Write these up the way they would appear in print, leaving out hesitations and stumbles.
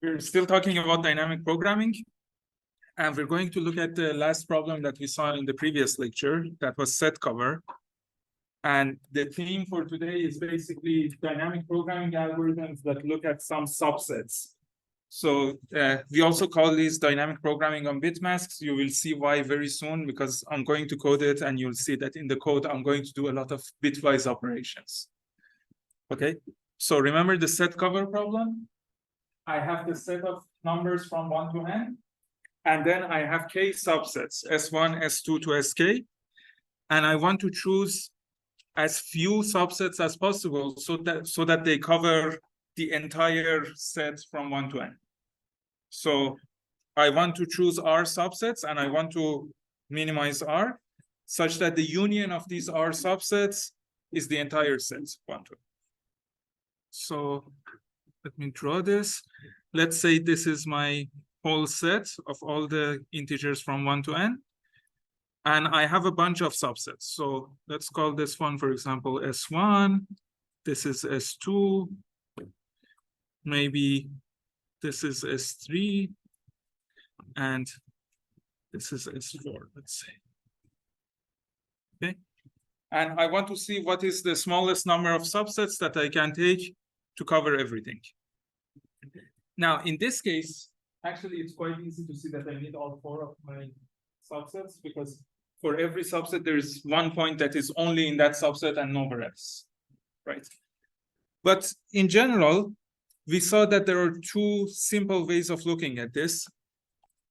We're still talking about dynamic programming, and we're going to look at the last problem that we saw in the previous lecture, that was set cover. And the theme for today is basically dynamic programming algorithms that look at some subsets. So we also call these dynamic programming on bit masks. You will see why very soon, because I'm going to code it, and you'll see that in the code, I'm going to do a lot of bitwise operations. Okay, so remember the set cover problem? I have the set of numbers from 1 to n, and then I have k subsets, S1, S2 to Sk, and I want to choose as few subsets as possible so that they cover the entire set from 1 to n. So I want to choose R subsets, and I want to minimize R such that the union of these R subsets is the entire set 1 to n. So let me draw this. Let's say this is my whole set of all the integers from 1 to n. And I have a bunch of subsets. So let's call this one, for example, S1. This is S2. Maybe this is S3. And this is S4, let's say. Okay. And I want to see what is the smallest number of subsets that I can take to cover everything. Now, in this case, actually, it's quite easy to see that I need all 4 of my subsets, because for every subset, there's one point that is only in that subset and nowhere else, right? But in general, we saw that there are 2 simple ways of looking at this.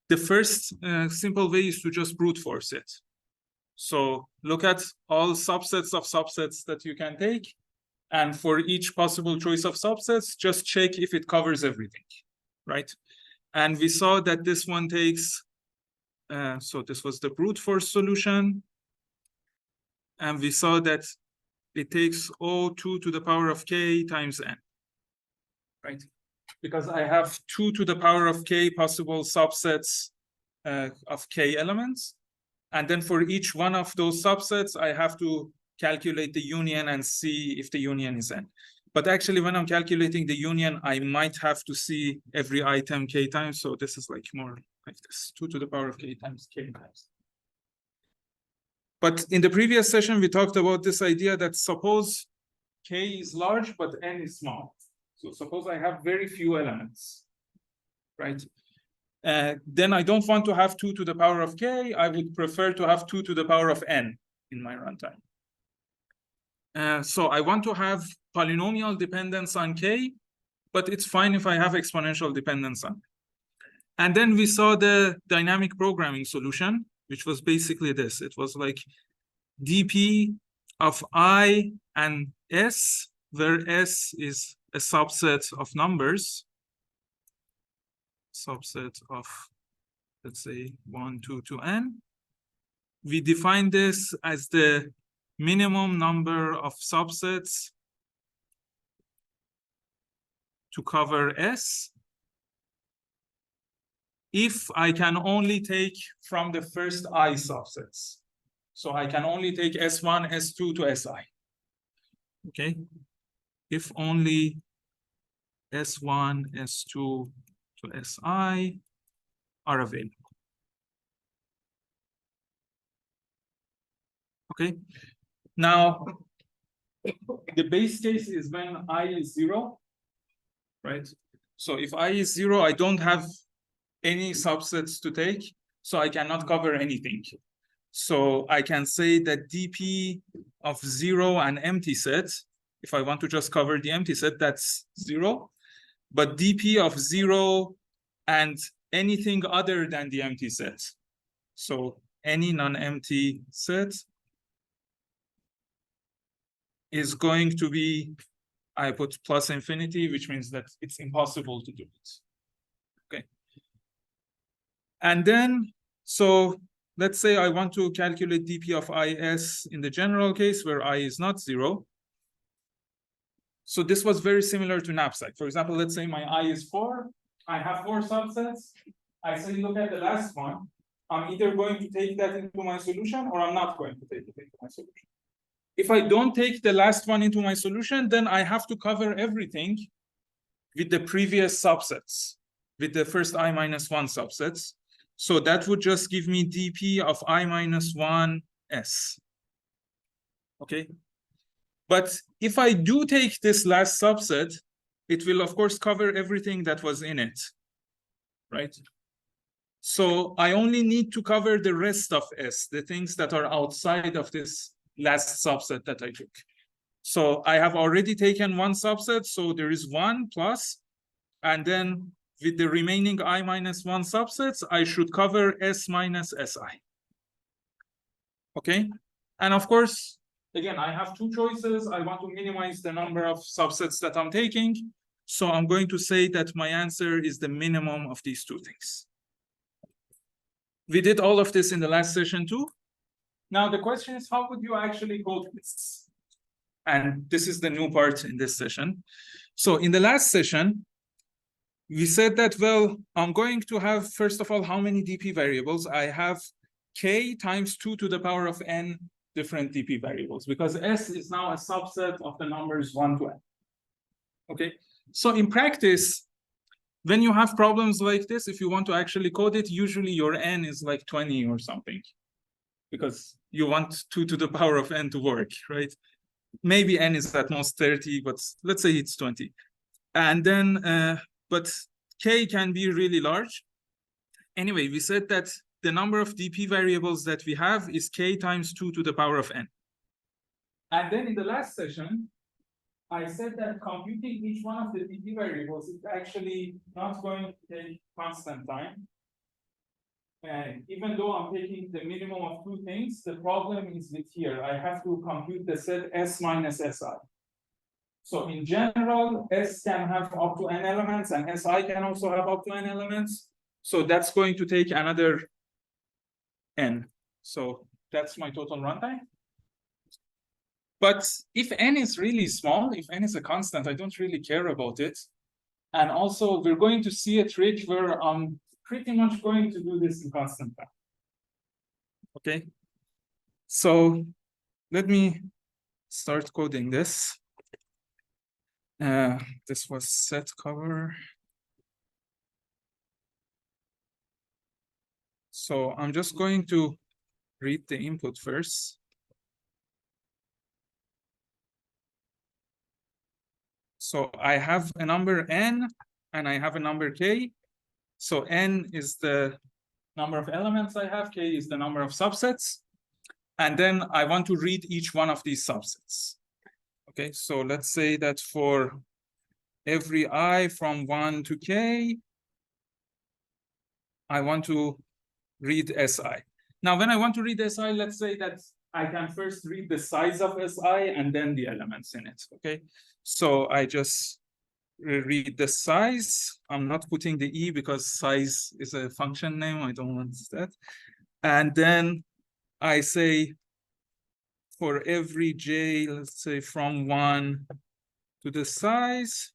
The first simple way is to just brute force it. So look at all subsets of subsets that you can take, and for each possible choice of subsets, just check if it covers everything, right? And we saw that this one takes, so this was the brute force solution. And we saw that it takes O2 to the power of k times n, right? Because I have 2 to the power of k possible subsets of k elements. And then for each one of those subsets, I have to calculate the union and see if the union is n. But actually, when I'm calculating the union, I might have to see every item k times. So this is like more like this, 2 to the power of k times k times. But in the previous session, we talked about this idea that suppose k is large, but n is small. So suppose I have very few elements, right? Then I don't want to have 2 to the power of k. I would prefer to have 2 to the power of n in my runtime. So I want to have polynomial dependence on k, but it's fine if I have exponential dependence on. And then we saw the dynamic programming solution, which was basically this. It was like dp of I and s, where s is a subset of numbers, subset of, let's say, 1, 2 to n. We define this as the minimum number of subsets to cover S if I can only take from the first I subsets. So I can only take S1, S2 to Si. Okay? If only S1, S2 to Si are available. Okay? Now, the base case is when I is 0, right? So if I is 0, I don't have any subsets to take, so I cannot cover anything. So I can say that dp of 0 and empty set, if I want to just cover the empty set, that's 0. But dp of 0 and anything other than the empty set, so any non-empty set, is going to be, I put plus infinity, which means that it's impossible to do it. Okay. And then, so let's say I want to calculate dp of is in the general case where I is not 0. So this was very similar to knapsack. For example, let's say my I is 4. I have 4 subsets. I say, look at the last one. I'm either going to take that into my solution or I'm not going to take it into my solution. If I don't take the last one into my solution, then I have to cover everything with the previous subsets. with the first I minus 1 subsets. So that would just give me dp of I minus 1 s. Okay. But if I do take this last subset, it will of course cover everything that was in it, right? So I only need to cover the rest of S, the things that are outside of this last subset that I took. So I have already taken one subset, so there is 1 plus, and then with the remaining I minus 1 subsets, I should cover S minus Si. Okay? And of course, again, I have two choices. I want to minimize the number of subsets that I'm taking. So I'm going to say that my answer is the minimum of these two things. We did all of this in the last session too. Now the question is, how would you actually code this? And this is the new part in this session. So in the last session, we said that, well, I'm going to have, first of all, how many DP variables? I have k times 2 to the power of n different DP variables, because S is now a subset of the numbers 1 to n. Okay, so in practice, when you have problems like this, if you want to actually code it, usually your n is like 20 or something, because you want 2 to the power of n to work, right? Maybe n is at most 30, but let's say it's 20. And then, but k can be really large. Anyway, we said that the number of DP variables that we have is k times 2 to the power of n. And then in the last session, I said that computing each one of the DP variables is actually not going to take constant time. And even though I'm taking the minimum of two things, the problem is with here. I have to compute the set S minus Si. So in general, S can have up to n elements, and Si can also have up to n elements. So that's going to take another n. So that's my total runtime. But if n is really small, if n is a constant, I don't really care about it. And also, we're going to see a trick where I'm pretty much going to do this in constant time. Okay. So let me start coding this. This was set cover. So I'm just going to read the input first. So I have a number n and I have a number k. So n is the number of elements I have, k is the number of subsets. And then I want to read each one of these subsets. Okay, so let's say that for every I from 1 to k, I want to read Si. Now, when I want to read Si, let's say that I can first read the size of Si and then the elements in it, okay? So I just read the size. I'm not putting the E because size is a function name. I don't want that. And then I say for every J, let's say from 1 to the size,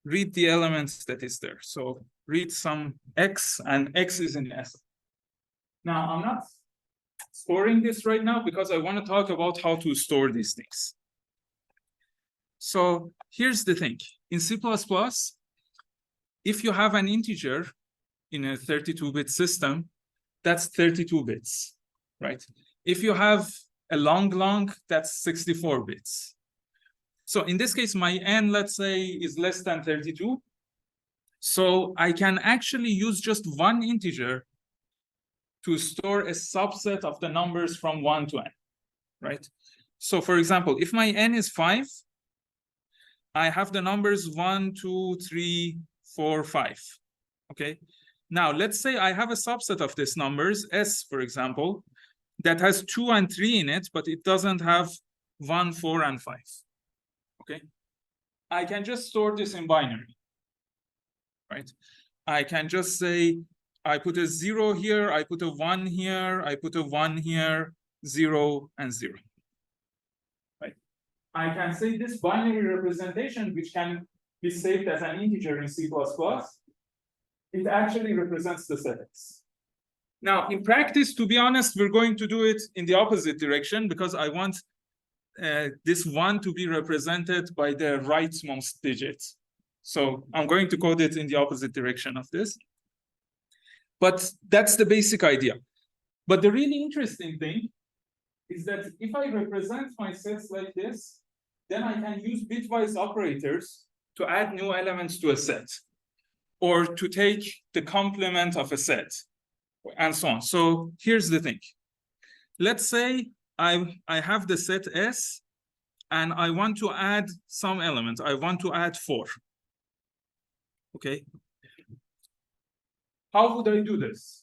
read the elements that is there. So read some X, and X is in S. Now, I'm not storing this right now because I want to talk about how to store these things. So here's the thing. In C++, if you have an integer in a 32-bit system, that's 32 bits, right? If you have a long, that's 64 bits. So in this case, my n, let's say, is less than 32. So I can actually use just one integer to store a subset of the numbers from 1 to n, right? So for example, if my n is 5, I have the numbers 1, 2, 3, 4, 5, okay? Now, let's say I have a subset of these numbers, S, for example, that has 2 and 3 in it, but it doesn't have 1, 4, and 5, okay? I can just store this in binary, right? I can just say, I put a 0 here, I put a 1 here, I put a 1 here, 0, and 0. Right? I can say this binary representation, which can be saved as an integer in C++, it actually represents the set X. Now, in practice, to be honest, we're going to do it in the opposite direction because I want this 1 to be represented by the rightmost digit. So I'm going to code it in the opposite direction of this. But that's the basic idea. But the really interesting thing is that if I represent my sets like this, then I can use bitwise operators to add new elements to a set, or to take the complement of a set, and so on. So here's the thing. Let's say I have the set S, and I want to add some element. I want to add 4. Okay. How would I do this?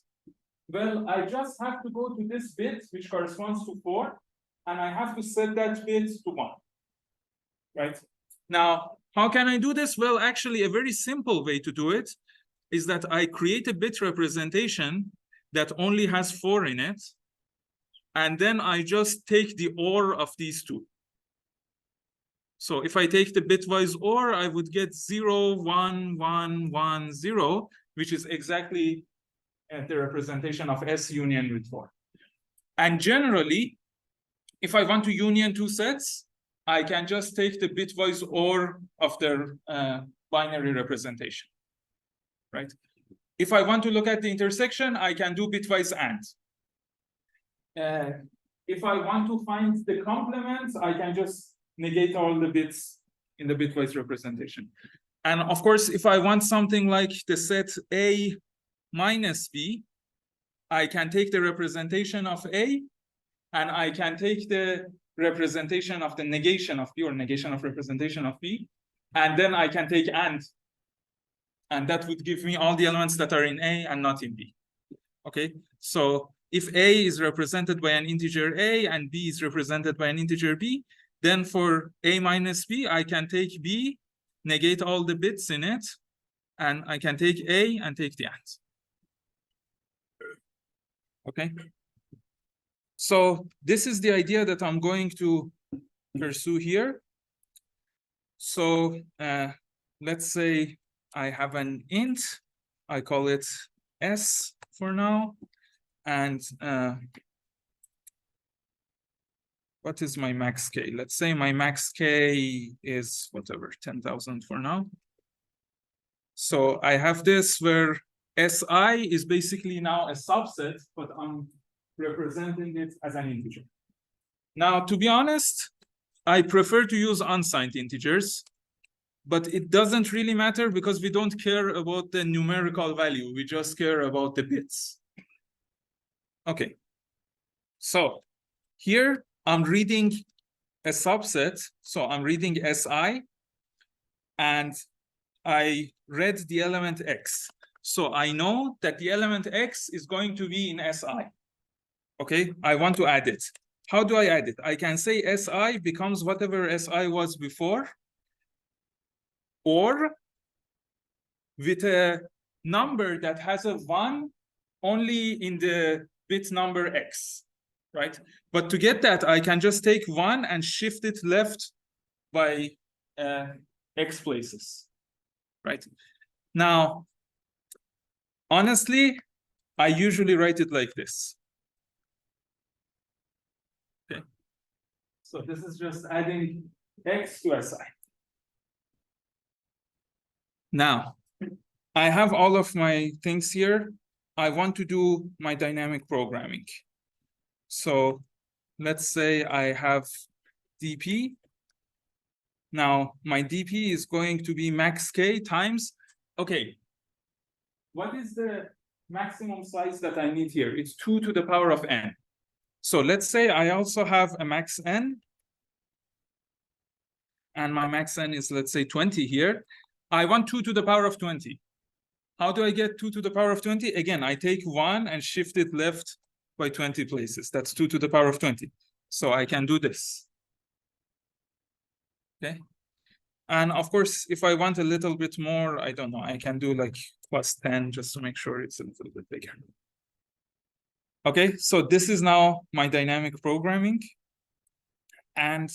Well, I just have to go to this bit, which corresponds to 4, and I have to set that bit to 1. Right? Now, how can I do this? Well, actually, a very simple way to do it is that I create a bit representation that only has 4 in it, and then I just take the OR of these two. So if I take the bitwise OR, I would get 0, 1, 1, 1, 0, which is exactly the representation of S union with 4. And generally, if I want to union two sets, I can just take the bitwise OR of their binary representation, right? If I want to look at the intersection, I can do bitwise AND. If I want to find the complement, I can just negate all the bits in the bitwise representation. And of course, if I want something like the set A minus B, I can take the representation of A, and I can take the representation of the negation of B, or negation of representation of B, and then I can take AND. And that would give me all the elements that are in A and not in B. Okay, so if A is represented by an integer A and B is represented by an integer B, then for A minus B, I can take B, negate all the bits in it, and I can take A and take the AND. Okay, so this is the idea that I'm going to pursue here. So let's say I have an int, I call it S for now, and what is my max K? Let's say my max K is whatever, 10,000 for now. So I have this where SI is basically now a subset, but I'm representing it as an integer. Now, to be honest, I prefer to use unsigned integers, but it doesn't really matter because we don't care about the numerical value. We just care about the bits. Okay. So here I'm reading a subset. So I'm reading SI, and I read the element X. So I know that the element X is going to be in SI. Okay, I want to add it. How do I add it? I can say SI becomes whatever SI was before, or with a number that has a 1 only in the bit number X, right? But to get that, I can just take 1 and shift it left by X places, right? Now, honestly, I usually write it like this. Okay. So this is just adding X to SI. Now, I have all of my things here. I want to do my dynamic programming. So let's say I have dp. Now, my dp is going to be max K times, okay, what is the maximum size that I need here? It's 2 to the power of n. So let's say I also have a max n, and my max n is, let's say, 20 here. I want 2 to the power of 20. How do I get 2 to the power of 20? Again, I take 1 and shift it left by 20 places. That's 2 to the power of 20. So I can do this. Okay. And of course, if I want a little bit more, I don't know, I can do like plus 10 just to make sure it's a little bit bigger. Okay, so this is now my dynamic programming. And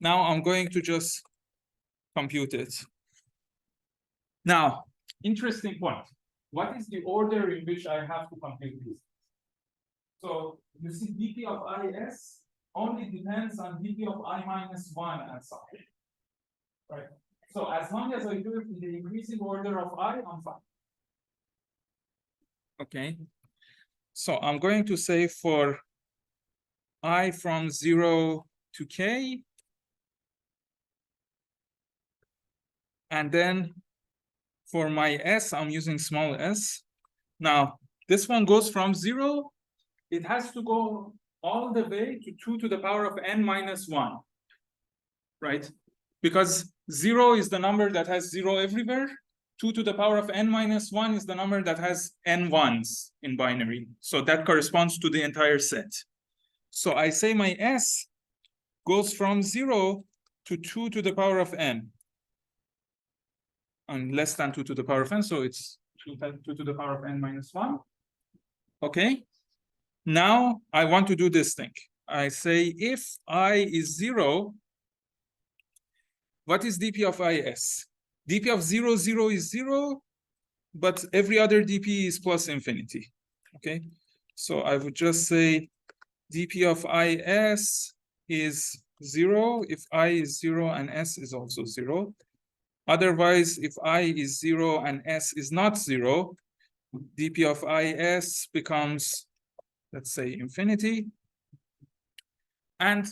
now I'm going to just compute it. Now, interesting point. What is the order in which I have to compute this? So you see dp of is only depends on dp of I minus 1 and so on. Right? So as long as I do it in the increasing order of I, I'm fine. Okay. So I'm going to say for I from 0 to k, and then for my s, I'm using small s. Now, this one goes from 0, it has to go all the way to 2 to the power of n minus 1, right? Because 0 is the number that has 0 everywhere. 2 to the power of n minus 1 is the number that has n ones in binary. So that corresponds to the entire set. So I say my s goes from 0 to 2 to the power of n. And less than 2 to the power of n, so it's 2 to the power of n minus 1. Okay? Now I want to do this thing. I say if I is 0, what is dp of is? dp of 0, 0 is 0, but every other dp is plus infinity. Okay? So I would just say dp of is 0 if I is 0 and s is also 0. Otherwise, if I is 0 and s is not 0, dp of is becomes, let's say, infinity. And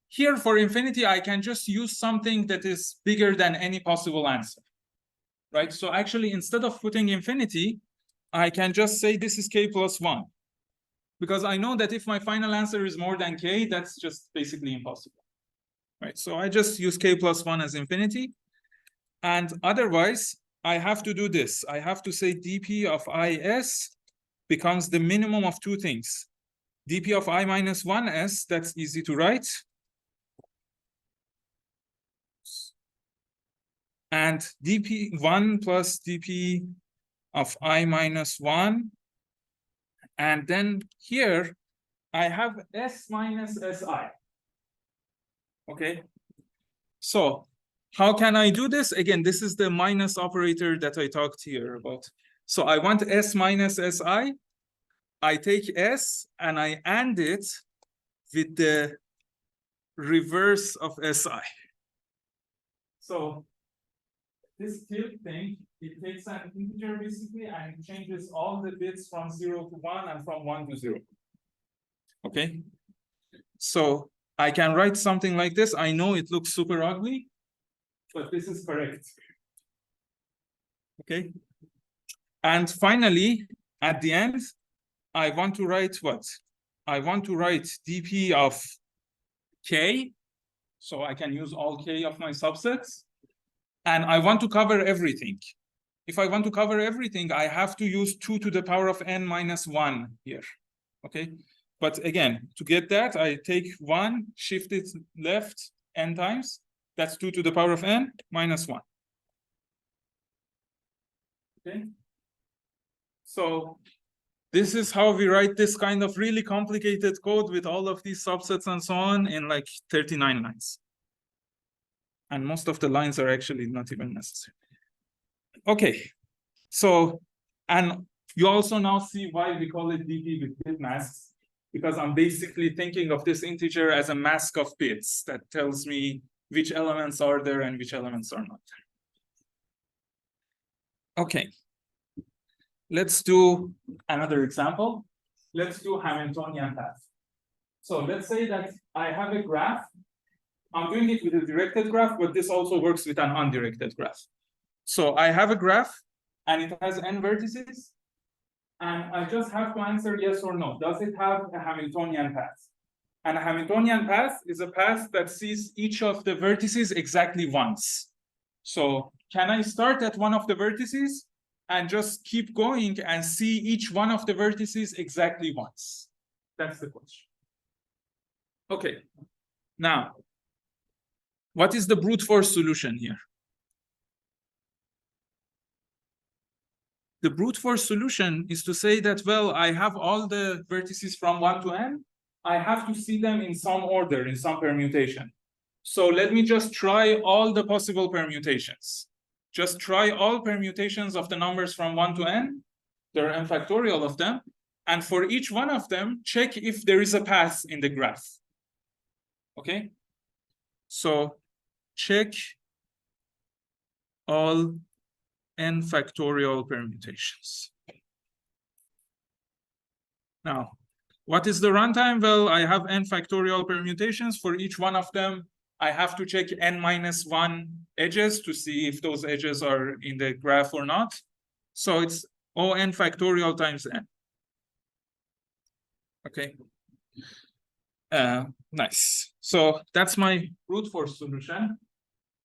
here for infinity, I can just use something that is bigger than any possible answer, right? So actually, instead of putting infinity, I can just say this is k plus 1. Because I know that if my final answer is more than k, that's just basically impossible, right? So I just use k plus 1 as infinity. And otherwise, I have to do this. I have to say dp of is becomes the minimum of two things. dp of I minus 1s, that's easy to write. And dp1 plus dp of I minus 1. And then here, I have s minus si. Okay. So how can I do this? Again, this is the minus operator that I talked here about. So I want s minus si. I take s and I AND it with the reverse of si. So this tilt thing, it takes an integer basically and it changes all the bits from 0 to 1 and from 1 to 0. Okay. So I can write something like this. I know it looks super ugly, but this is correct. Okay. And finally, at the end, I want to write what? I want to write dp of k, so I can use all k of my subsets. And I want to cover everything. If I want to cover everything, I have to use 2 to the power of n minus 1 here. Okay. But again, to get that, I take 1, shift it left n times. That's 2 to the power of n minus 1. Okay. So this is how we write this kind of really complicated code with all of these subsets and so on in like 39 lines. And most of the lines are actually not even necessary. Okay. So, and you also now see why we call it dp with bit masks, because I'm basically thinking of this integer as a mask of bits that tells me which elements are there and which elements are not there. Okay. Let's do another example. Let's do Hamiltonian path. So let's say that I have a graph. I'm doing it with a directed graph, but this also works with an undirected graph. So I have a graph and it has n vertices. And I just have to answer yes or no. Does it have a Hamiltonian path? And a Hamiltonian path is a path that sees each of the vertices exactly once. So can I start at one of the vertices and just keep going and see each one of the vertices exactly once? That's the question. Okay. Now, what is the brute force solution here? The brute force solution is to say that, well, I have all the vertices from 1 to n. I have to see them in some order, in some permutation. So let me just try all the possible permutations. Just try all permutations of the numbers from 1 to n. There are n factorial of them. And for each one of them, check if there is a path in the graph. Okay? So check all n factorial permutations. Now, what is the runtime? Well, I have n factorial permutations. For each one of them, I have to check n-1 edges to see if those edges are in the graph or not. So it's O(n) factorial times n. Okay. Nice. So that's my brute force solution.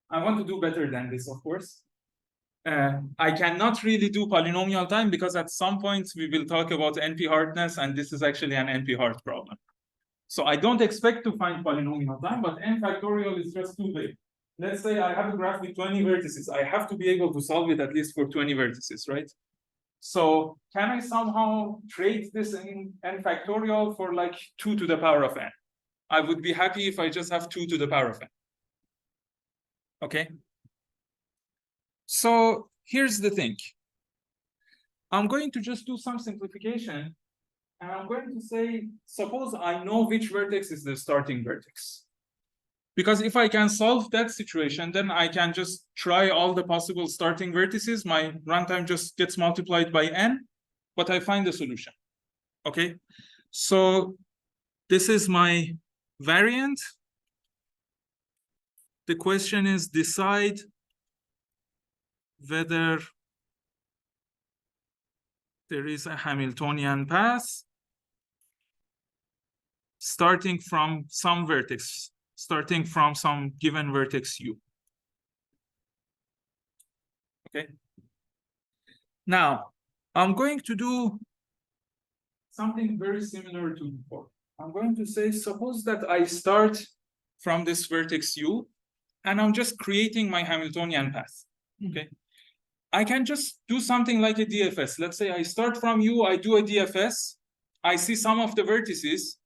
I want to do better than this, of course. I cannot really do polynomial time because at some point we will talk about NP hardness, and this is actually an NP hard problem. So I don't expect to find polynomial time, but n factorial is just too big. Let's say I have a graph with 20 vertices. I have to be able to solve it at least for 20 vertices, right? So can I somehow trade this in n factorial for like 2 to the power of n? I would be happy if I just have 2 to the power of n. Okay. So here's the thing. I'm going to just do some simplification, and I'm going to say, suppose I know which vertex is the starting vertex. Because if I can solve that situation, then I can just try all the possible starting vertices. My runtime just gets multiplied by n, but I find the solution. Okay, so this is my variant. The question is decide whether there is a Hamiltonian path starting from some vertex, starting from some given vertex u. Okay. Now, I'm going to do something very similar to before. I'm going to say, suppose that I start from this vertex u, and I'm just creating my Hamiltonian path. Okay. I can just do something like a DFS. Let's say I start from u, I do a DFS, I see some of the vertices,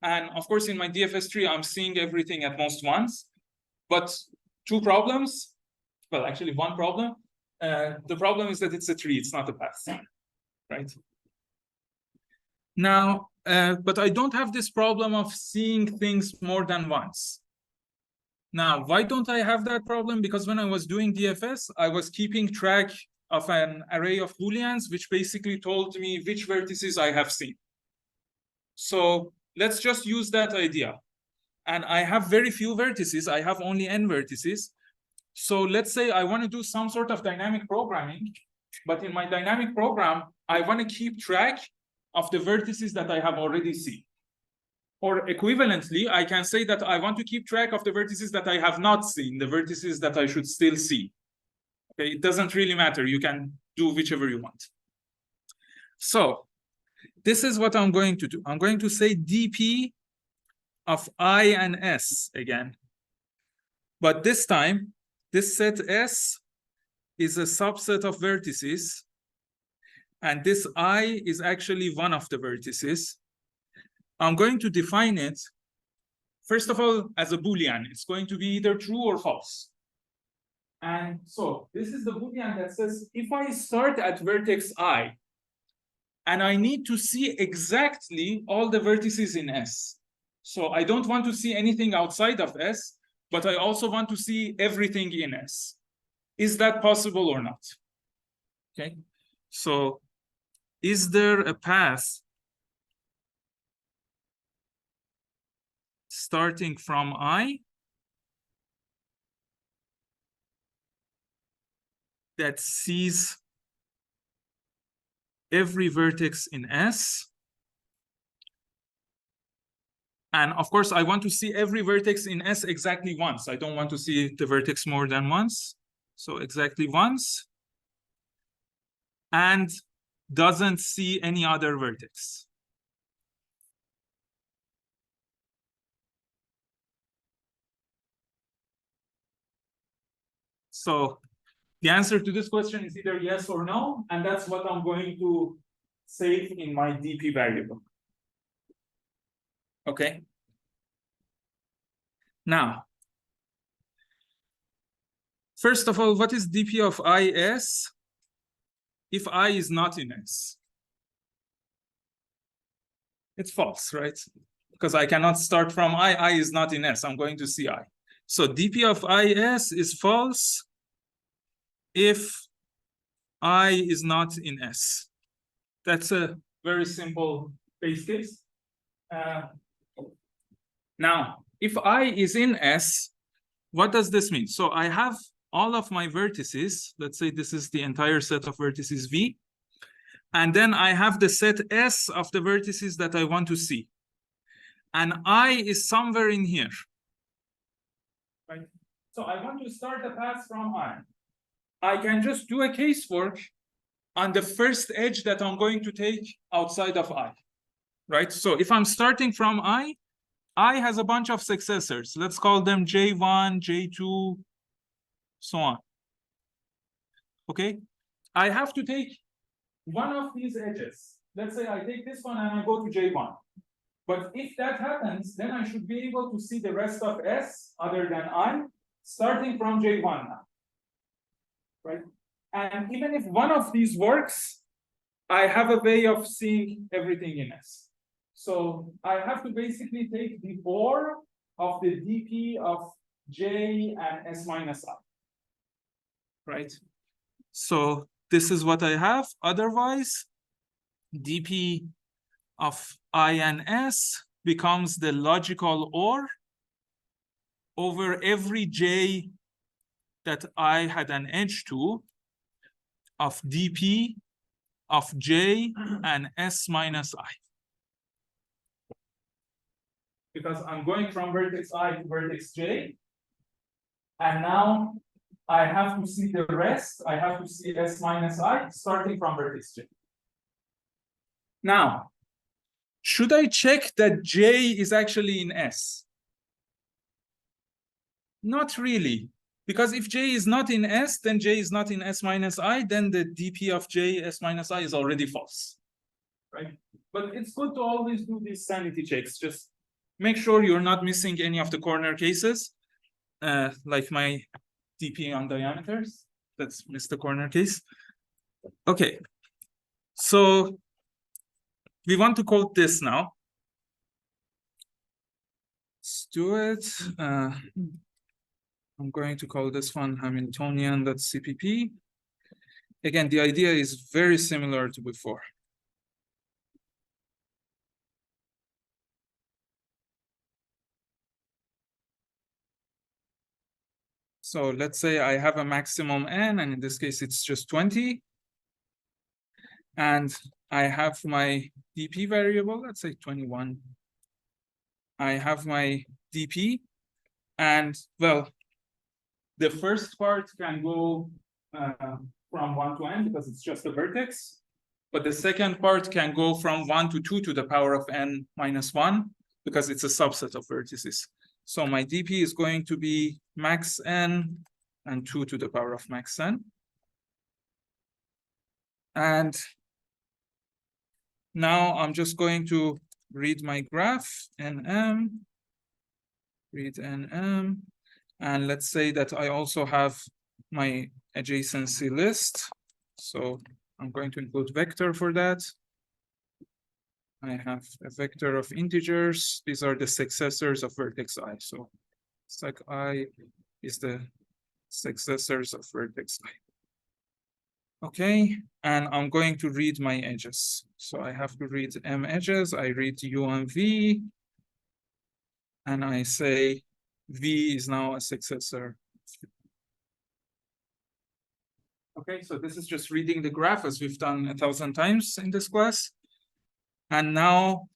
and of course in my DFS tree, I'm seeing everything at most once, but 2 problems, well, actually 1 problem. The problem is that it's a tree, it's not a path, right? Now, but I don't have this problem of seeing things more than once. Now, why don't I have that problem? Because when I was doing DFS, I was keeping track of an array of Booleans, which basically told me which vertices I have seen. So let's just use that idea. And I have very few vertices. I have only n vertices. So let's say I want to do some sort of dynamic programming, but in my dynamic program, I want to keep track of the vertices that I have already seen. Or equivalently, I can say that I want to keep track of the vertices that I have not seen, the vertices that I should still see. Okay, it doesn't really matter. You can do whichever you want. So this is what I'm going to do. I'm going to say dp of I and S again. But this time, this set S is a subset of vertices. And this I is actually one of the vertices. I'm going to define it, first of all, as a Boolean. It's going to be either true or false. And so this is the Boolean that says, if I start at vertex I, and I need to see exactly all the vertices in S. So I don't want to see anything outside of S, but I also want to see everything in S. Is that possible or not? Okay, so is there a path starting from I that sees every vertex in S? And of course, I want to see every vertex in S exactly once. I don't want to see the vertex more than once. So exactly once. And doesn't see any other vertex. So the answer to this question is either yes or no, and that's what I'm going to save in my dp variable. Okay. Now, first of all, what is dp of is if I is not in S? It's false, right? Because I cannot start from I is not in S. I'm going to see I. So dp of is false if I is not in S. That's a very simple base case. Now, if I is in S, what does this mean? So I have all of my vertices. Let's say this is the entire set of vertices V. And then I have the set S of the vertices that I want to see. And I is somewhere in here. Right? So I want to start a path from I. I can just do a case work on the first edge that I'm going to take outside of I. Right? So if I'm starting from I has a bunch of successors. Let's call them J1, J2, so on. Okay? I have to take one of these edges. Let's say I take this one and I go to J1. But if that happens, then I should be able to see the rest of S other than I, starting from J1 now. Right? And even if one of these works, I have a way of seeing everything in S. So I have to basically take the OR of the dp of J and S minus I. Right? So this is what I have. Otherwise, dp of I and S becomes the logical OR over every J that I had an edge to of dp of J and S minus I. Because I'm going from vertex I to vertex J. And now I have to see the rest. I have to see S minus I starting from vertex J. Now, should I check that J is actually in S? Not really. Because if J is not in S, then J is not in S minus I, then the dp of J S minus I is already false. Right? But it's good to always do these sanity checks. Just make sure you're not missing any of the corner cases, like my dp on diameters. That's missed the corner case. Okay. So we want to code this now. Let's do it. I'm going to call this one Hamiltonian.cpp. Again, the idea is very similar to before. So let's say I have a maximum n, and in this case, it's just 20. And I have my dp variable, let's say 21. I have my dp, and well, the first part can go from 1 to n because it's just a vertex. But the second part can go from 1 to 2 to the power of n minus 1 because it's a subset of vertices. So my dp is going to be max n and 2 to the power of max n. And now I'm just going to read my graph, nm, read nm, and let's say that I also have my adjacency list. So I'm going to include vector for that. I have a vector of integers. These are the successors of vertex I. So sec I is the successors of vertex I. Okay, and I'm going to read my edges. So I have to read m edges. I read u and v, and I say v is now a successor. Okay, so this is just reading the graph as we've done 1,000 times in this class. And now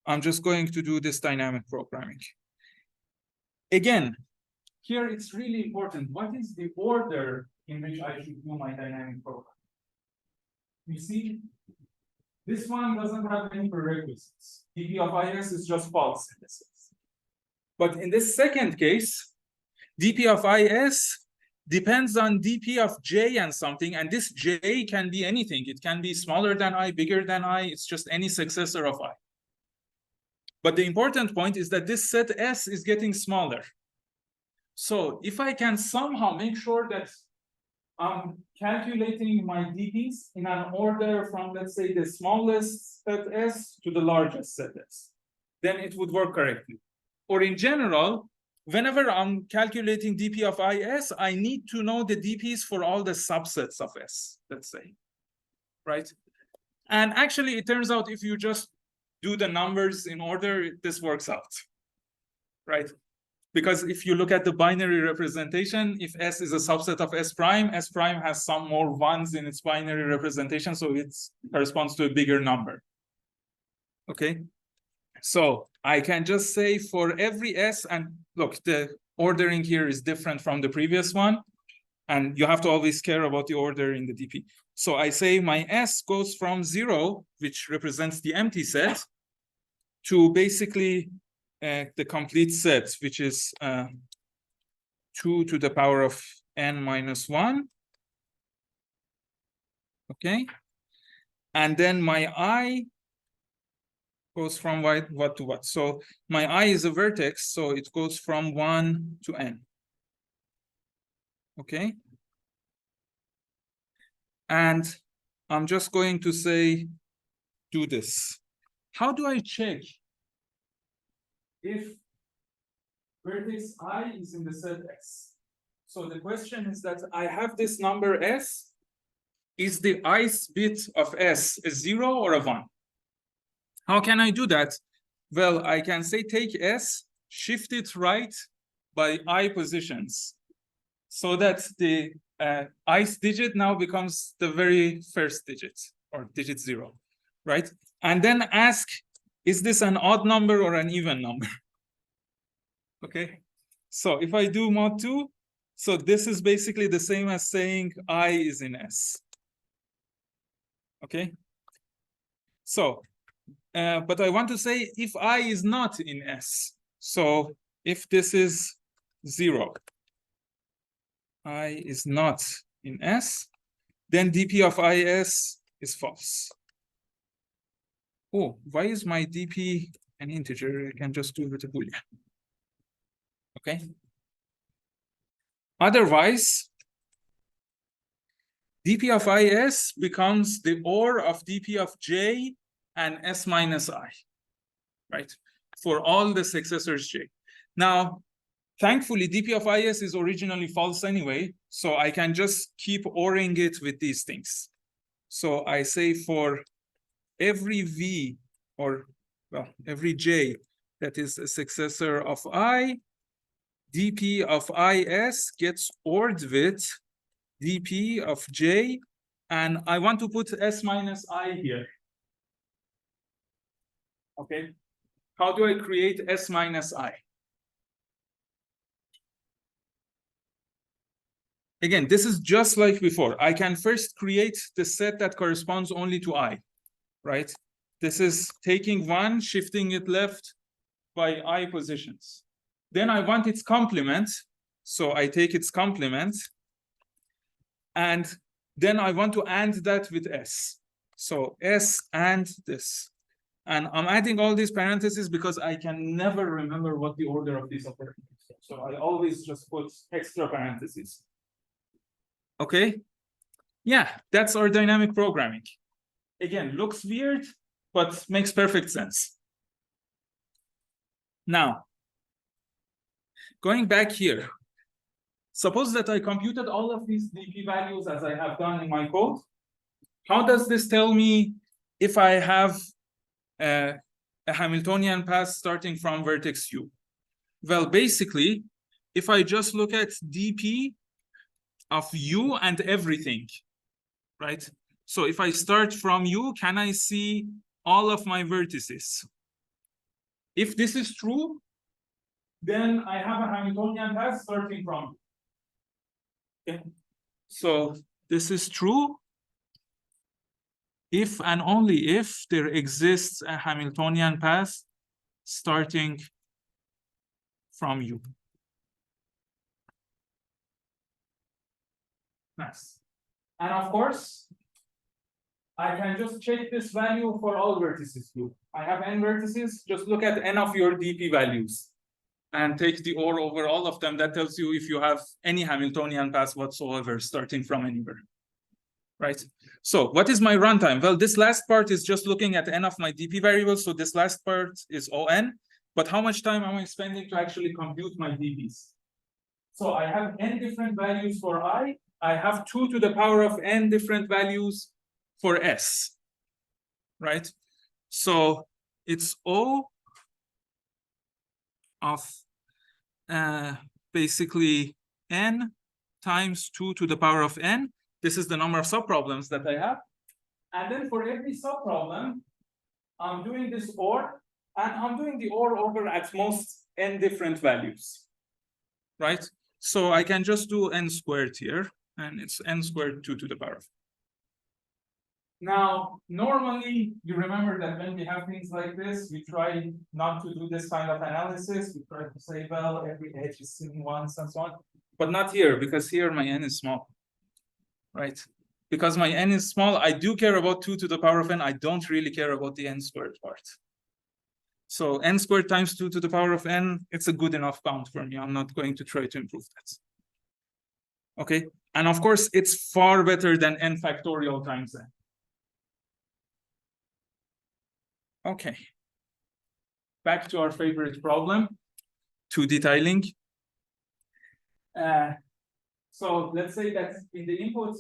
I'm just going to do this dynamic programming. Again, here it's really important. What is the order in which I should do my dynamic program? You see, this one doesn't have any prerequisites. dp of is is just false in this case. But in this second case, dp of is depends on dp of j and something, and this j can be anything. It can be smaller than I, bigger than I. It's just any successor of I. But the important point is that this set S is getting smaller. So if I can somehow make sure that I'm calculating my dp's in an order from, let's say, the smallest set S to the largest set S, then it would work correctly. Or in general, whenever I'm calculating dp of is, I need to know the dp's for all the subsets of s, let's say, right? And actually, it turns out if you just do the numbers in order, this works out, right? Because if you look at the binary representation, if S is a subset of S prime has some more ones in its binary representation, so it corresponds to a bigger number. Okay, so I can just say for every S, and look, the ordering here is different from the previous one, and you have to always care about the order in the DP. So I say my S goes from 0, which represents the empty set, to basically the complete set, which is 2 to the power of n minus 1. Okay. And then my I goes from what to what. So my I is a vertex, so it goes from 1 to n. Okay. And I'm just going to say, do this. How do I check if vertex I is in the set S? So the question is that I have this number S. Is the ith bit of S a 0 or a 1? How can I do that? Well, I can say take S, shift it right by I positions, so that the ith digit now becomes the very first digit, or digit 0, right? And then ask, is this an odd number or an even number? Okay, so if I do mod 2, so this is basically the same as saying I is in S. Okay, so but I want to say if I is not in S, so if this is 0, I is not in S, then dp of is false. Oh, why is my dp an integer? I can just do it with a boolean. Okay. Otherwise, dp of is becomes the OR of dp of j and s minus I, right? For all the successors j. Now, thankfully, dp of is is originally false anyway, so I can just keep ORing it with these things. So I say for every v, or well, every j that is a successor of I, dp of is gets ORed with dp of j, and I want to put s minus I here. Okay, how do I create s minus I? Again, this is just like before. I can first create the set that corresponds only to I, right? This is taking 1, shifting it left by I positions. Then I want its complement, so I take its complement, and then I want to AND that with S. So S and this. And I'm adding all these parentheses because I can never remember what the order of these operations is. So I always just put extra parentheses. Okay? Yeah, that's our dynamic programming. Again, looks weird, but makes perfect sense. Now, going back here, suppose that I computed all of these dp values as I have done in my code. How does this tell me if I have a Hamiltonian path starting from vertex u? Well, basically, if I just look at dp of u and everything, right? So if I start from u, can I see all of my vertices? If this is true, then I have a Hamiltonian path starting from u. Okay. So this is true if and only if there exists a Hamiltonian path starting from u. Nice. And of course, I can just check this value for all vertices u. I have n vertices, just look at n of your dp values and take the OR over all of them. That tells you if you have any Hamiltonian path whatsoever starting from anywhere. Right? So what is my runtime? Well, this last part is just looking at n of my dp variables. So this last part is on. but how much time am I spending to actually compute my dPs? So I have n different values for I. I have 2 to the power of n different values for S, right? So it's O of basically n times 2 to the power of n. This is the number of subproblems that I have. And then for every subproblem, I'm doing this OR, and I'm doing the OR over at most n different values, right? So I can just do n squared here, and it's n squared 2 to the power of. Now, normally, you remember that when we have things like this, we try not to do this kind of analysis. We try to say, well, every edge is seen once and so on. But not here, because here my n is small, right? Because my n is small, I do care about 2 to the power of n. I don't really care about the n squared part. So n squared times 2 to the power of n, it's a good enough bound for me. I'm not going to try to improve that. Okay, and of course, it's far better than n factorial times n. Okay, back to our favorite problem, 2D tiling. So let's say that in the input,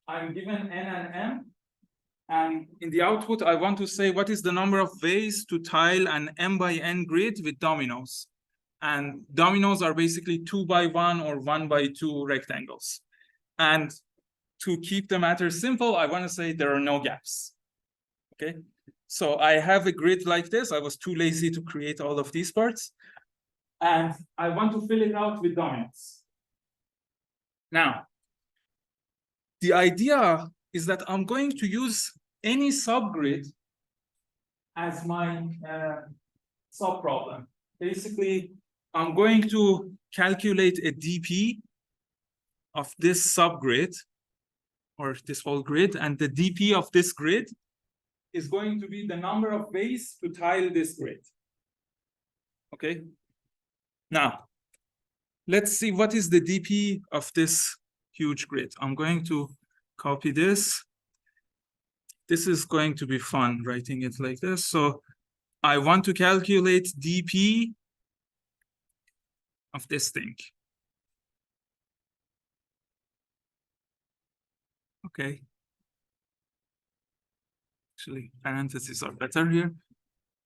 I'm given n and m, and in the output, I want to say what is the number of ways to tile an m by n grid with dominoes. And dominoes are basically 2 by 1 or 1 by 2 rectangles. And to keep the matter simple, I want to say there are no gaps. Okay, so I have a grid like this. I was too lazy to create all of these parts. And I want to fill it out with dominoes. Now, the idea is that I'm going to use any subgrid as my subproblem. Basically, I'm going to calculate a dP of this subgrid, or this whole grid, and the dP of this grid is going to be the number of ways to tile this grid. Okay? Now, let's see what is the dP of this huge grid. I'm going to copy this. This is going to be fun, writing it like this. So I want to calculate dP of this thing. Okay. Actually, parentheses are better here.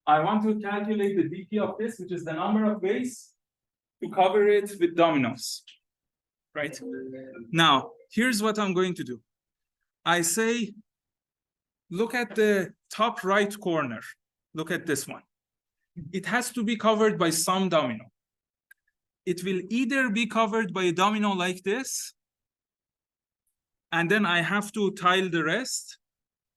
I want to calculate the dP of this, which is the number of ways to cover it with dominoes, right? Now, here's what I'm going to do. I say, look at the top right corner. Look at this one. It has to be covered by some domino. It will either be covered by a domino like this, and then I have to tile the rest,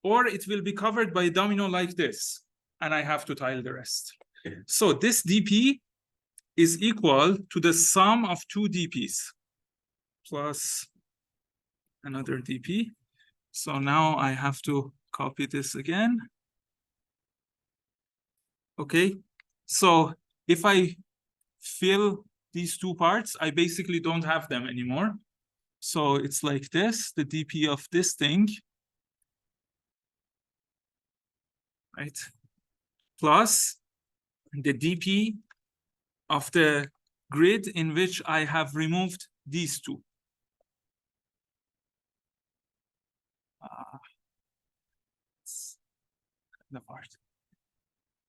or it will be covered by a domino like this, and I have to tile the rest. So this dP is equal to the sum of 2 dPs plus another dP. So now I have to copy this again. Okay, so if I fill these two parts, I basically don't have them anymore. So it's like this, the dP of this thing, right? Plus the dP of the grid in which I have removed these two. The part.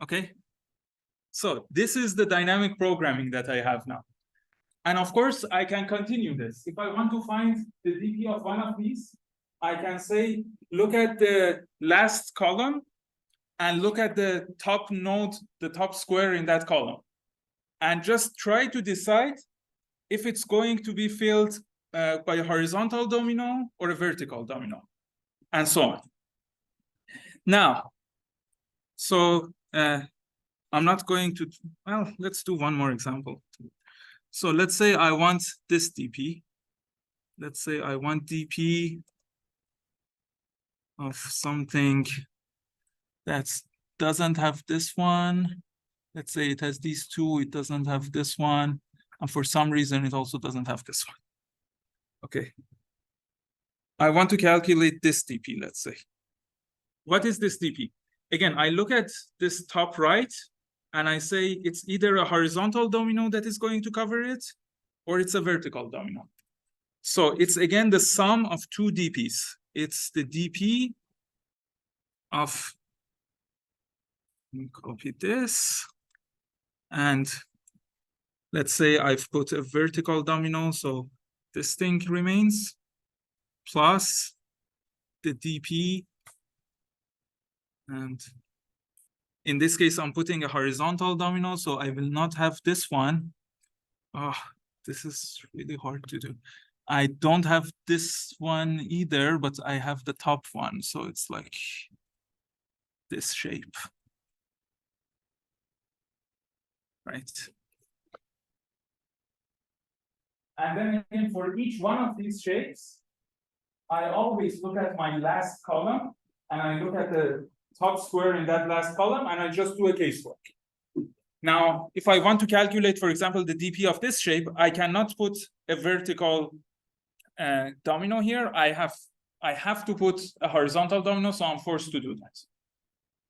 Okay. So this is the dynamic programming that I have now. And of course, I can continue this. If I want to find the dP of one of these, I can say, look at the last column and look at the top node, the top square in that column. And just try to decide if it's going to be filled by a horizontal domino or a vertical domino, and so on. Now, so I'm not going to, well, let's do one more example. So let's say I want this dP. Let's say I want dP of something that doesn't have this one. Let's say it has these two, it doesn't have this one. And for some reason, it also doesn't have this one. Okay. I want to calculate this dP, let's say. What is this dP? Again, I look at this top right, and I say it's either a horizontal domino that is going to cover it, or it's a vertical domino. So it's again the sum of two dp's. It's the dp of, let me copy this, and let's say I've put a vertical domino, so this thing remains, plus the dp, and in this case I'm putting a horizontal domino, so I will not have this one. Oh, this is really hard to do. I don't have this one either, but I have the top one, so it's like this shape, right? And then again, for each one of these shapes, I always look at my last column, and I look at the top square in that last column, and I just do a casework. Now, if I want to calculate, for example, the dp of this shape, I cannot put a vertical domino here. I have to put a horizontal domino, so I'm forced to do that.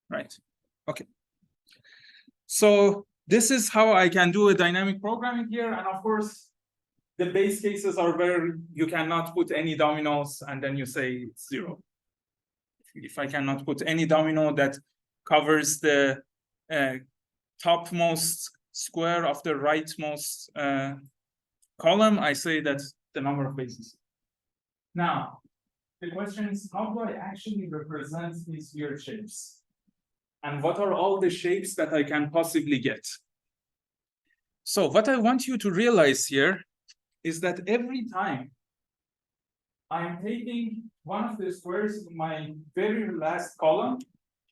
Right? Okay. So this is how I can do a dynamic programming here, and of course, the base cases are where you cannot put any dominoes, and then you say it's 0. If I cannot put any domino that covers the topmost square of the rightmost column, I say that's the number of bases. Now, the question is, how do I actually represent these weird shapes? And what are all the shapes that I can possibly get? So what I want you to realize here is that every time I'm taking one of the squares in my very last column,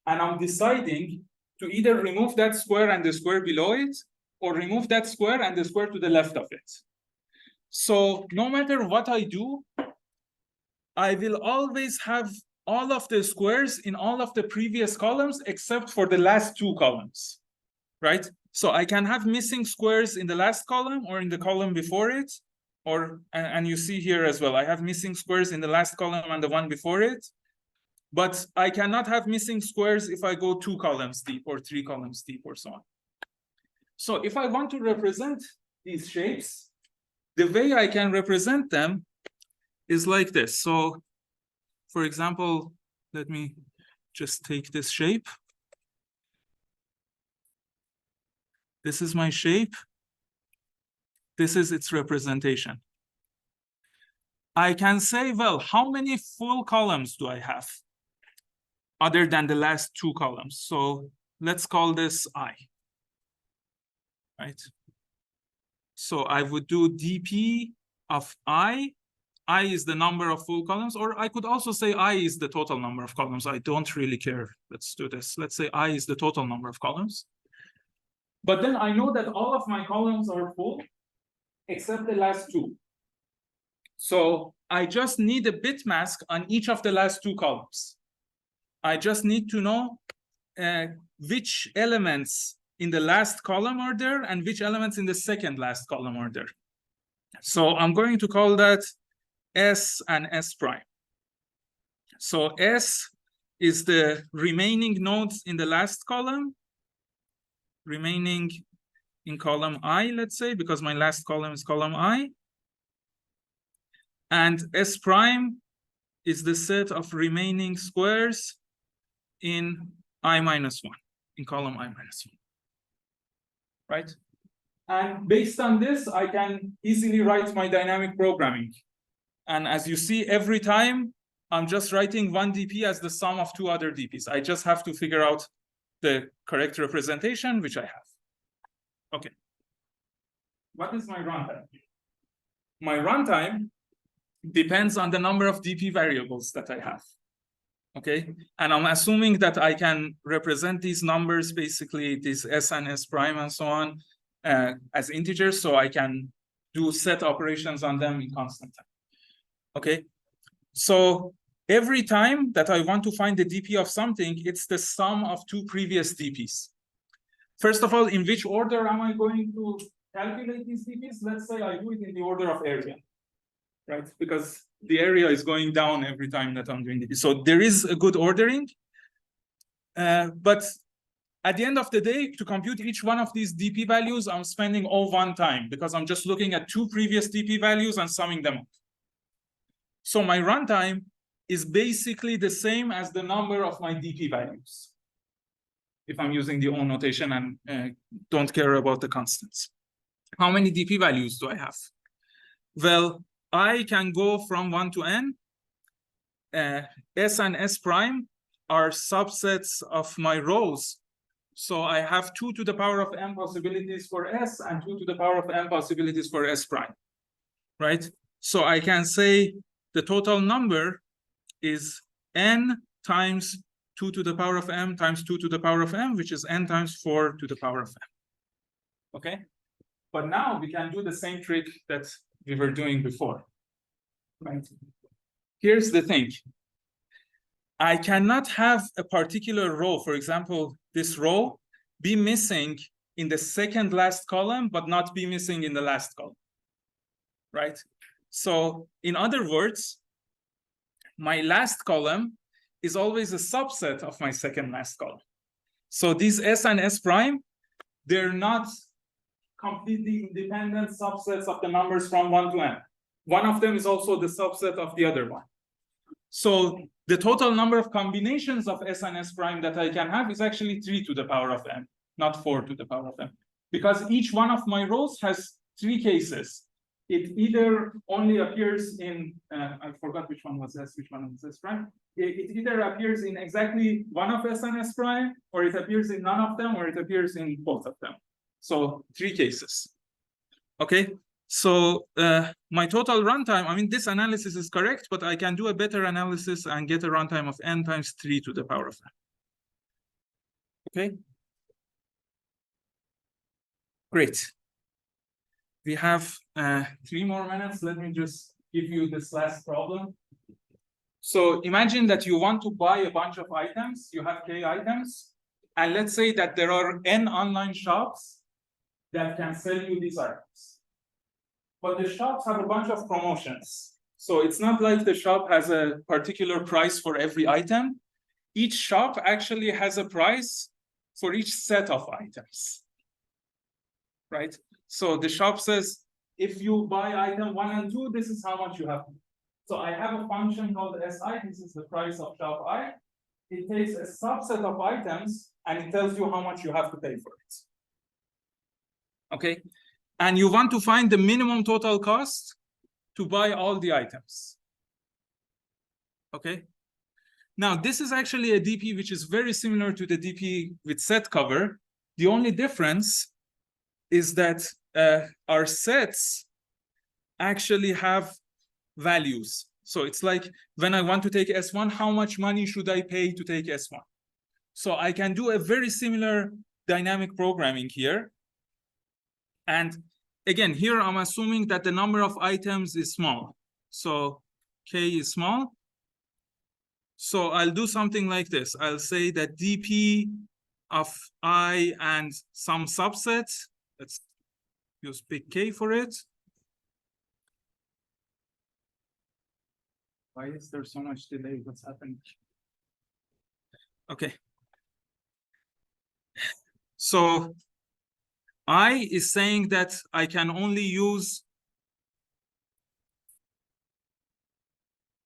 and I'm deciding to either remove that square and the square below it, or remove that square and the square to the left of it. So no matter what I do, I will always have all of the squares in all of the previous columns except for the last two columns, right? So I can have missing squares in the last column or in the column before it, or, and you see here as well, I have missing squares in the last column and the one before it, but I cannot have missing squares if I go 2 columns deep or 3 columns deep or so on. So if I want to represent these shapes, the way I can represent them is like this. So for example, let me just take this shape. This is my shape. This is its representation. I can say, well, how many full columns do I have other than the last 2 columns? So let's call this I, right? So I would do dp of I. I is the number of full columns, or I could also say I is the total number of columns. I don't really care. Let's do this. Let's say I is the total number of columns. But then I know that all of my columns are full except the last 2. So I just need a bit mask on each of the last 2 columns. I just need to know which elements in the last column are there and which elements in the second last column are there. So I'm going to call that S and S prime. So S is the remaining nodes in the last column, remaining in column I, let's say, because my last column is column I. And S prime is the set of remaining squares in I minus 1, in column I minus 1, right? And based on this, I can easily write my dynamic programming. And as you see, every time I'm just writing one dp as the sum of 2 other dp's. I just have to figure out the correct representation, which I have. Okay. What is my runtime? My runtime depends on the number of dp variables that I have. Okay, and I'm assuming that I can represent these numbers, basically these S and S prime and so on, as integers, so I can do set operations on them in constant time. Okay, so every time that I want to find the dp of something, it's the sum of 2 previous dp's. First of all, in which order am I going to calculate these dp's? Let's say I do it in the order of area, right? Because the area is going down every time that I'm doing it. So there is a good ordering, but At the end of the day, to compute each one of these DP values, I'm spending O1 time because I'm just looking at 2 previous DP values and summing them up. So my runtime is basically the same as the number of my DP values, if I'm using the O notation and don't care about the constants. How many DP values do I have? Well, I can go from 1 to n. S and S prime are subsets of my rows. So I have 2 to the power of n possibilities for S and 2 to the power of n possibilities for S prime, right? So I can say the total number is n times 2 to the power of m times 2 to the power of m, which is n times 4 to the power of m. Okay? But now we can do the same trick that we were doing before, right? Here's the thing. I cannot have a particular row, for example, this row, be missing in the second last column, but not be missing in the last column, right? So in other words, my last column is always a subset of my second last column. So these S and S prime, they're not completely independent subsets of the numbers from 1 to n. One of them is also the subset of the other one. So the total number of combinations of S and S prime that I can have is actually 3 to the power of n, not 4 to the power of n. Because each one of my rows has 3 cases. It either only appears in, I forgot which one was S, which one was S prime. It either appears in exactly one of S and S prime, or it appears in none of them, or it appears in both of them. So 3 cases. Okay. So my total runtime, I mean, this analysis is correct, but I can do a better analysis and get a runtime of n times 3 to the power of n. Okay. Great. We have 3 more minutes. Let me just give you this last problem. So imagine that you want to buy a bunch of items. You have k items. And let's say that there are n online shops that can sell you these items. But the shops have a bunch of promotions. So it's not like the shop has a particular price for every item. Each shop actually has a price for each set of items, right? So the shop says, if you buy item 1 and 2, this is how much you have. So I have a function called SI. This is the price of shop I. It takes a subset of items and it tells you how much you have to pay for it. Okay. And you want to find the minimum total cost to buy all the items. Okay. Now, this is actually a DP which is very similar to the DP with set cover. The only difference is that our sets actually have values. So it's like when I want to take S1, how much money should I pay to take S1? So I can do a very similar dynamic programming here. And again, here I'm assuming that the number of items is small. So K is small. So I'll do something like this. I'll say that DP of I and some subset, let's use big K for it. Why is there so much delay? What's happening? Okay. So I is saying that I can only use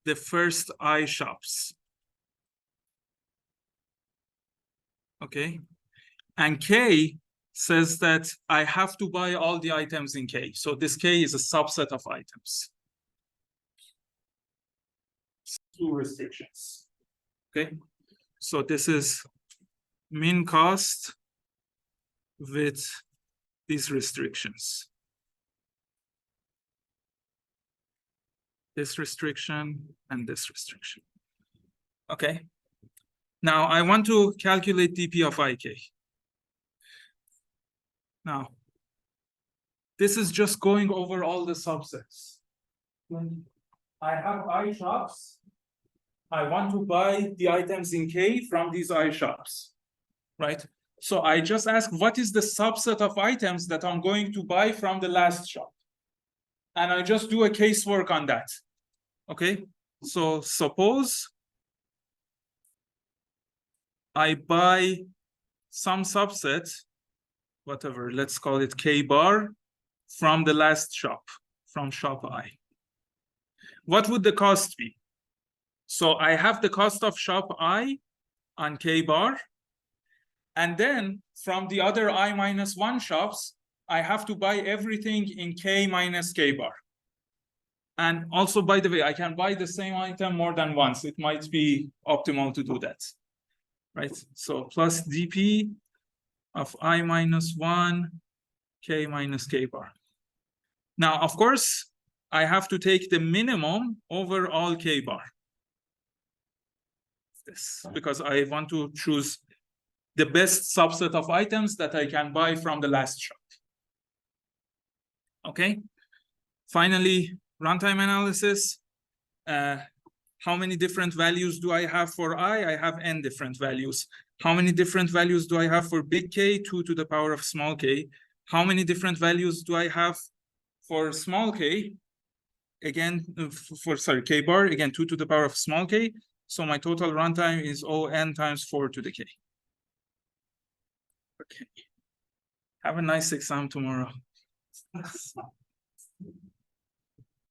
the first I shops. Okay. And K says that I have to buy all the items in K. So this K is a subset of items. 2 restrictions. Okay. So this is min cost with these restrictions. This restriction and this restriction. Okay. Now I want to calculate DP of IK. Now, this is just going over all the subsets. When I have I shops, I want to buy the items in K from these I shops, right? So I just ask, what is the subset of items that I'm going to buy from the last shop? And I just do a casework on that, okay? So suppose I buy some subset, whatever, let's call it K bar, from the last shop, from shop I. What would the cost be? So I have the cost of shop I on K bar, and then from the other I minus 1 shops, I have to buy everything in K minus K bar. And also, by the way, I can buy the same item more than once. It might be optimal to do that, right? So plus dp of I minus 1, K minus K bar. Now, of course, I have to take the minimum over all K bar. This, because I want to choose the best subset of items that I can buy from the last shop. Okay. Finally, runtime analysis. How many different values do I have for I? I have n different values. How many different values do I have for big K? 2 to the power of small k. How many different values do I have for small k? Again, sorry, K bar, again, 2 to the power of small k. So my total runtime is O(n) times 4 to the k. Okay. Have a nice exam tomorrow.